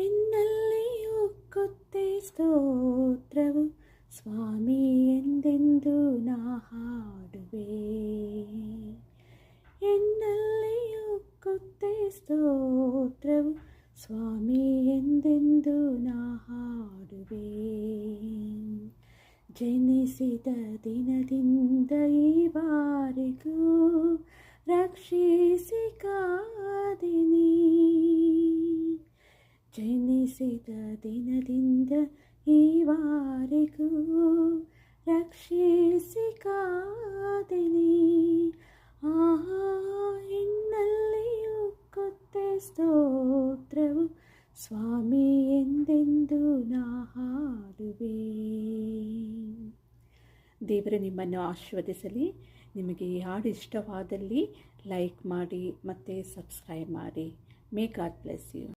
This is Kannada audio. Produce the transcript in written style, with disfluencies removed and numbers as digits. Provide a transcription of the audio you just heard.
ಎನ್ನಲ್ಲಿಯೂ ಕೊತ್ತೆ ಸ್ತೋತ್ರವು ಸ್ವಾಮಿ ಎಂದೆಂದು ನಾ ಹಾಡುವೆ. ಎನ್ನಲ್ಲಿಯೂ ಕೊತ್ತೆ ಸ್ತೋತ್ರವು ಸ್ವಾಮಿ ಎಂದೆಂದು ನಾ ಹಾಡುವೆ. ಜನಿಸಿದ ದಿನದಿಂದ ಈವರೆಗೂ ರಕ್ಷಿಸಿ ಕಾದಿನಿ. ಜನಿಸಿದ ದಿನದಿಂದ ಈವರೆಗೂ ರಕ್ಷಿಸಿ ಕಾದಿನಿ. ಆಹಾ, ಎನ್ನಲ್ಲಿಯೂ ಕೊತ್ತೆ ಸ್ತೋತ್ರವು ಸ್ವಾಮಿ ಎಂದೆಂದು ನಾ ಹಾಡುವೆ. ದೇವರು ನಿಮ್ಮನ್ನು ಆಶೀರ್ವದಿಸಲಿ. ನಿಮಗೆ ಈ ಹಾಡು ಇಷ್ಟವಾದಲ್ಲಿ ಲೈಕ್ ಮಾಡಿ ಮತ್ತು ಸಬ್ಸ್ಕ್ರೈಬ್ ಮಾಡಿ. May God bless you.